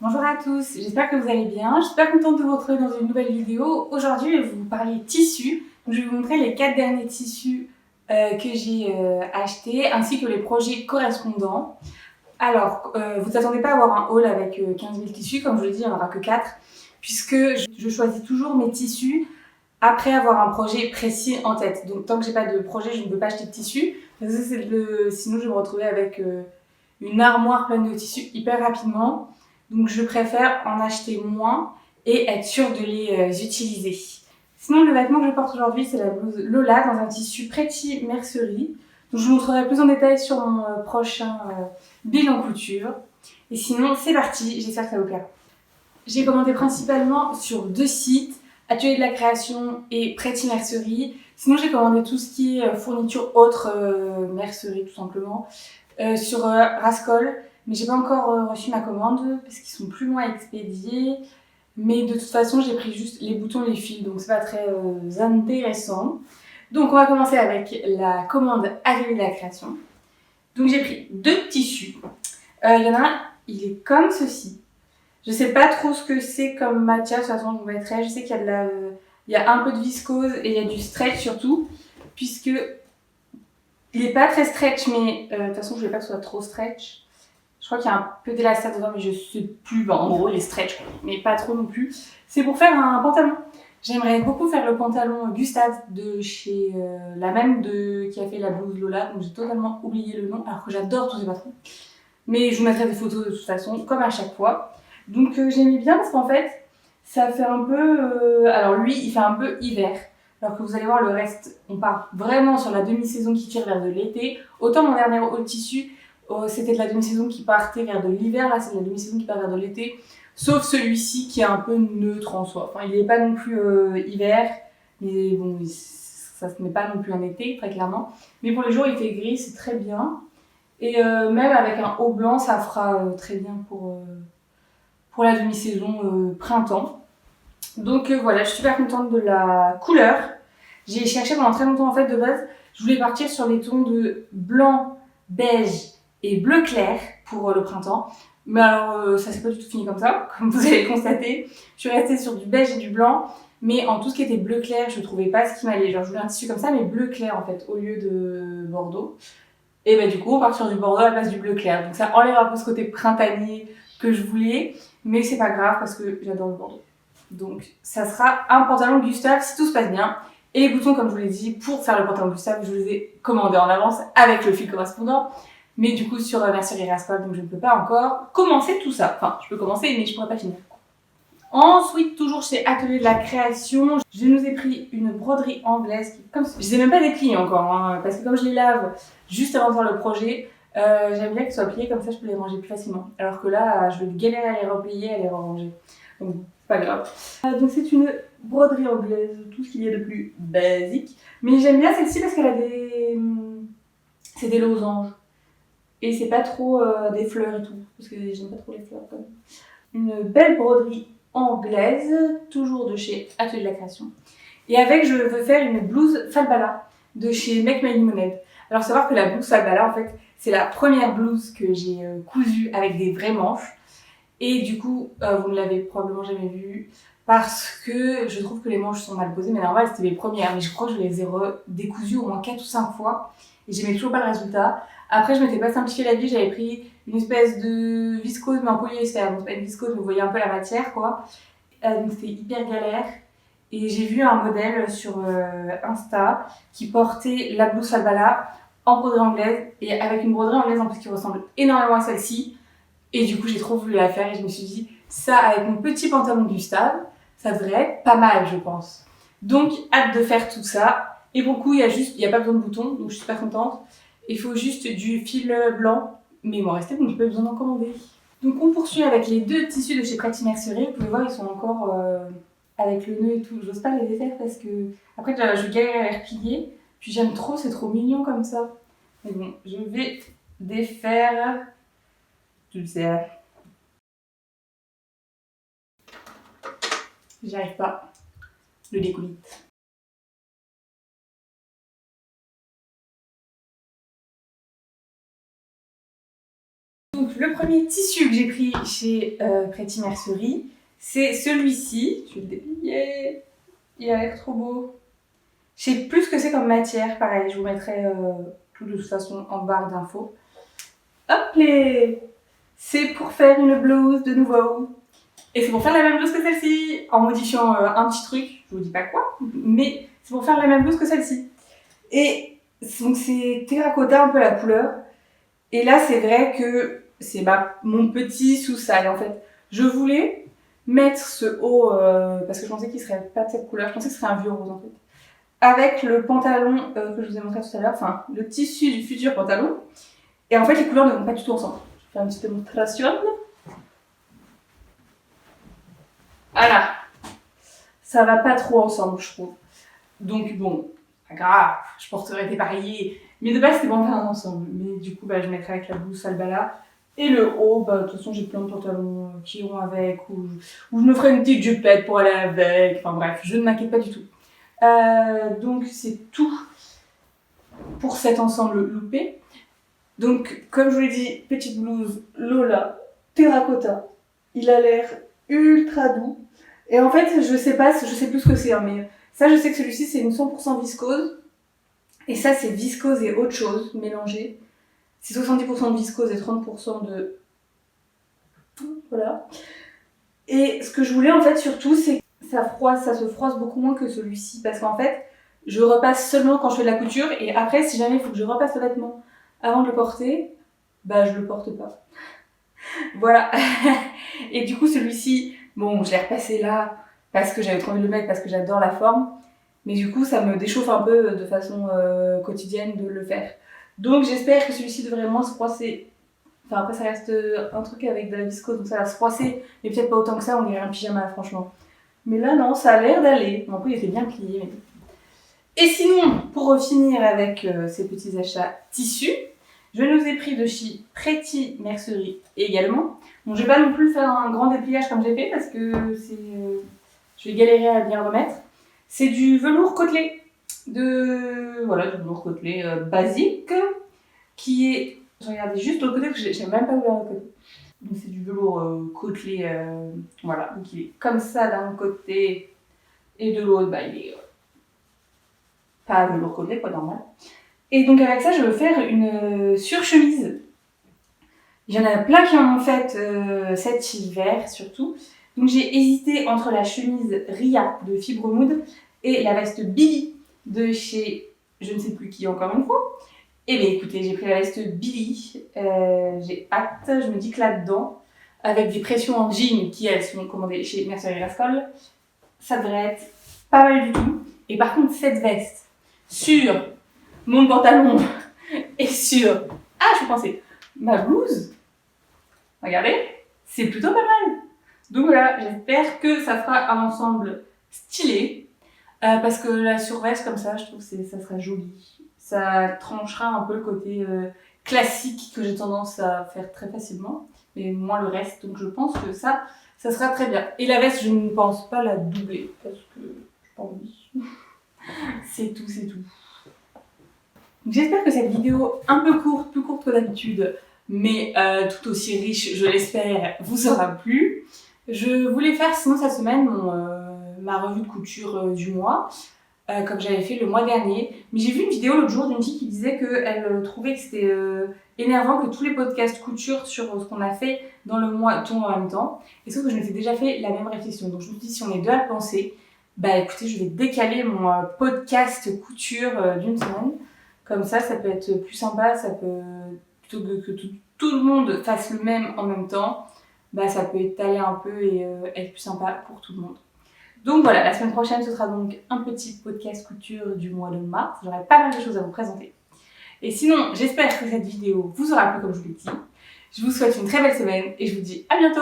Bonjour à tous, j'espère que vous allez bien. Je suis super contente de vous retrouver dans une nouvelle vidéo. Aujourd'hui, je vais vous parler tissus. Donc, je vais vous montrer les 4 derniers tissus que j'ai achetés ainsi que les projets correspondants. Alors, vous ne attendez pas à avoir un haul avec 15 000 tissus, comme je vous l'ai dit, il n'y en aura que 4 puisque je choisis toujours mes tissus après avoir un projet précis en tête. Donc, tant que j'ai pas de projet, je ne peux pas acheter de tissus. Sinon, je vais me retrouver avec une armoire pleine de tissus hyper rapidement. Donc je préfère en acheter moins et être sûre de les utiliser. Sinon, le vêtement que je porte aujourd'hui, c'est la blouse Lola dans un tissu Pretty Mercerie. Donc je vous montrerai plus en détail sur mon prochain bilan couture. Et sinon, c'est parti, j'espère que ça vous plaira. J'ai commandé principalement sur 2 sites, Atelier de la Création et Pretty Mercerie. Sinon, j'ai commandé tout ce qui est fourniture autre, mercerie tout simplement, sur Rascol. Mais j'ai pas encore reçu ma commande parce qu'ils sont plus loin à expédier. Mais de toute façon, j'ai pris juste les boutons et les fils, donc c'est pas très intéressant. Donc on va commencer avec la commande Atelier de la Création. Donc j'ai pris 2 tissus. Il y en a un, il est comme ceci. Je sais pas trop ce que c'est comme matière, de toute façon je vous mettrai. Je sais qu'il y a il y a un peu de viscose et il y a du stretch surtout, puisque il est pas très stretch, mais de toute façon je voulais pas que ce soit trop stretch. Je crois qu'il y a un peu d'élastique dedans, mais je sais plus. En gros, il est stretch, mais pas trop non plus. C'est pour faire un pantalon. J'aimerais beaucoup faire le pantalon Gustave de chez la même qui a fait la blouse Lola, donc j'ai totalement oublié le nom, alors que j'adore tous ces patrons. Mais je vous mettrai des photos de toute façon, comme à chaque fois. Donc j'ai mis bien parce qu'en fait, ça fait un peu... alors lui, il fait un peu hiver. Alors que vous allez voir le reste, on part vraiment sur la demi-saison qui tire vers de l'été. Autant mon dernier haut tissu, c'était de la demi-saison qui partait vers de l'hiver, là c'est de la demi-saison qui part vers de l'été. Sauf celui-ci qui est un peu neutre en soi. Enfin, il n'est pas non plus hiver, mais bon, ça ce n'est pas non plus un été, très clairement. Mais pour les jours, il fait gris, c'est très bien. Et même avec un haut blanc, ça fera très bien pour la demi-saison printemps. Donc voilà, je suis super contente de la couleur. J'ai cherché pendant très longtemps en fait de base. Je voulais partir sur les tons de blanc, beige et bleu clair pour le printemps. Mais alors ça s'est pas du tout fini comme ça, comme vous allez le constater. Je suis restée sur du beige et du blanc. Mais en tout ce qui était bleu clair, je trouvais pas ce qui m'allait. Genre je voulais un tissu comme ça, mais bleu clair en fait, au lieu de bordeaux. Et bah du coup on part sur du bordeaux à la place du bleu clair. Donc ça enlève un peu ce côté printanier que je voulais. Mais c'est pas grave parce que j'adore le bordeaux. Donc ça sera un pantalon Gustave si tout se passe bien. Et les boutons, comme je vous l'ai dit, pour faire le pantalon Gustave, je vous les ai commandés en avance avec le fil correspondant. Mais du coup sur Mercerie Rascol, donc je ne peux pas encore commencer tout ça. Enfin, je peux commencer, mais je pourrais pas finir. Ensuite, toujours chez Atelier de la Création, je nous ai pris une broderie anglaise qui, comme je les ai même pas dépliée encore, hein, parce que comme je les lave juste avant de faire le projet, j'aime bien qu'elles soient pliées, comme ça je peux les ranger plus facilement. Alors que là, je vais galérer à les replier, à les ranger. Donc, pas grave. Donc c'est une broderie anglaise, tout ce qu'il y a de plus basique. Mais j'aime bien celle-ci parce qu'elle a des... c'est des losanges. Et c'est pas trop des fleurs et tout, parce que j'aime pas trop les fleurs quand même. Une belle broderie anglaise, toujours de chez Atelier de la Création. Et avec, je veux faire une blouse Falbala de chez Make My Lemonade. Alors, savoir que la blouse Falbala, en fait, c'est la première blouse que j'ai cousue avec des vraies manches. Et du coup, vous ne l'avez probablement jamais vue parce que je trouve que les manches sont mal posées. Mais normal, c'était les premières. Mais je crois que je les ai redécousues au moins 4 ou 5 fois. Et j'aimais toujours pas le résultat. Après, je m'étais pas simplifié la vie. J'avais pris une espèce de viscose, mais en polyester. Donc, c'est pas une viscose, mais vous voyez un peu la matière, quoi. Donc, c'était hyper galère. Et j'ai vu un modèle sur Insta qui portait la blouse Falbala en broderie anglaise. Et avec une broderie anglaise en plus qui ressemble énormément à celle-ci. Et du coup, j'ai trop voulu la faire et je me suis dit, ça, avec mon petit pantalon Gustave, ça devrait être pas mal, je pense. Donc, hâte de faire tout ça. Et pour le coup, il y a pas besoin de boutons, donc je suis super contente. Il faut juste du fil blanc, mais il m'en restait, donc j'ai pas besoin d'en commander. Donc, on poursuit avec les 2 tissus de chez Pretty Mercerie. Vous pouvez voir, ils sont encore avec le nœud et tout. J'ose pas les défaire parce que, après, je galère à les replier. Puis j'aime trop, c'est trop mignon comme ça. Mais bon, je vais défaire. Tu le sais. J'y arrive pas. Le décollite. Donc le premier tissu que j'ai pris chez Pretty Mercerie, c'est celui-ci. Je vais le déplier. Il a l'air trop beau. Je sais plus ce que c'est comme matière, pareil, je vous mettrai tout de toute façon en barre d'infos. Hop les! C'est pour faire une blouse de nouveau. Et c'est pour faire la même blouse que celle-ci, en modifiant un petit truc, je vous dis pas quoi, mais c'est pour faire la même blouse que celle-ci. Et donc c'est terracotta un peu la couleur. Et là c'est vrai que c'est mon petit sous-sale en fait. Je voulais mettre ce haut, parce que je pensais qu'il serait pas de cette couleur, je pensais que ce serait un vieux rose en fait. Avec le pantalon que je vous ai montré tout à l'heure, enfin le tissu du futur pantalon. Et en fait les couleurs ne vont pas du tout ensemble. Je vais faire une petite démonstration. Voilà. Ça va pas trop ensemble je trouve. Donc bon, pas grave, je porterai dépareillé. Mais de base c'était bon faire un ensemble. Mais du coup je mettrai avec la blouse Falbala. Et le haut, de toute façon j'ai plein de pantalons qui iront avec. Ou je me ferai une petite jupette pour aller avec. Enfin bref, je ne m'inquiète pas du tout. Donc c'est tout pour cet ensemble loupé. Donc comme je vous l'ai dit, petite blouse Lola, terracotta. Il a l'air ultra doux. Et en fait je sais plus ce que c'est, hein, mais ça je sais que celui-ci c'est une 100% viscose. Et ça c'est viscose et autre chose mélangé. C'est 70% de viscose et 30% de... Voilà. Et ce que je voulais en fait surtout c'est ça se froisse beaucoup moins que celui-ci parce qu'en fait je repasse seulement quand je fais de la couture et après si jamais il faut que je repasse le vêtement avant de le porter, je le porte pas. Voilà. Et du coup celui-ci, bon je l'ai repassé là parce que j'avais trop envie de le mettre parce que j'adore la forme, mais du coup ça me déchauffe un peu de façon quotidienne de le faire. Donc j'espère que celui-ci devrait moins se froisser. Enfin après ça reste un truc avec de la viscose donc ça va se froisser, mais peut-être pas autant que ça, on dirait un pyjama franchement. Mais là, non, ça a l'air d'aller. Bon, après, il était bien plié. Mais... Et sinon, pour finir avec ces petits achats tissus, je nous ai pris de chez Pretty Mercerie également. Bon, je vais pas non plus faire un grand dépliage comme j'ai fait parce que je vais galérer à bien remettre. C'est du velours côtelé. Voilà, du velours côtelé basique qui est... Je regardais juste l'autre côté parce que j'ai même pas ouvert l'autre côté. Donc c'est du velours côtelé, voilà, donc il est comme ça d'un côté et de l'autre, il est pas velours côtelé, quoi, normal. Et donc avec ça, je veux faire une surchemise. Il y en a plein qui en ont fait cet hiver surtout. Donc j'ai hésité entre la chemise Ria de Fibre Mood et la veste Billy de chez je ne sais plus qui encore une fois. Eh bien écoutez, j'ai pris la veste Billy, j'ai hâte, je me dis que là-dedans, avec des pressions en jean qui elles sont commandées chez Mercerie Rascol, ça devrait être pas mal du tout. Et par contre cette veste, sur mon pantalon et sur, je pensais, ma blouse, regardez, c'est plutôt pas mal. Donc voilà, j'espère que ça fera un ensemble stylé, parce que la surveste comme ça, je trouve que ça sera joli. Ça tranchera un peu le côté classique que j'ai tendance à faire très facilement, mais moins le reste. Donc je pense que ça sera très bien. Et la veste, je ne pense pas la doubler parce que j'ai pas envie. C'est tout. J'espère que cette vidéo un peu courte, plus courte que d'habitude, mais tout aussi riche, je l'espère, vous aura plu. Je voulais faire sinon cette semaine ma revue de couture du mois. Comme j'avais fait le mois dernier. Mais j'ai vu une vidéo l'autre jour d'une fille qui disait qu'elle trouvait que c'était énervant que tous les podcasts couture sur ce qu'on a fait dans le mois tombent en même temps. Et sauf que je m'étais déjà fait la même réflexion. Donc je me suis dit, si on est deux à le penser, écoutez, je vais décaler mon podcast couture d'une semaine. Comme ça peut être plus sympa, ça peut, plutôt que tout le monde fasse le même en même temps, ça peut étaler un peu et être plus sympa pour tout le monde. Donc voilà, la semaine prochaine, ce sera donc un petit podcast couture du mois de mars. J'aurai pas mal de choses à vous présenter. Et sinon, j'espère que cette vidéo vous aura plu comme je vous l'ai dit. Je vous souhaite une très belle semaine et je vous dis à bientôt!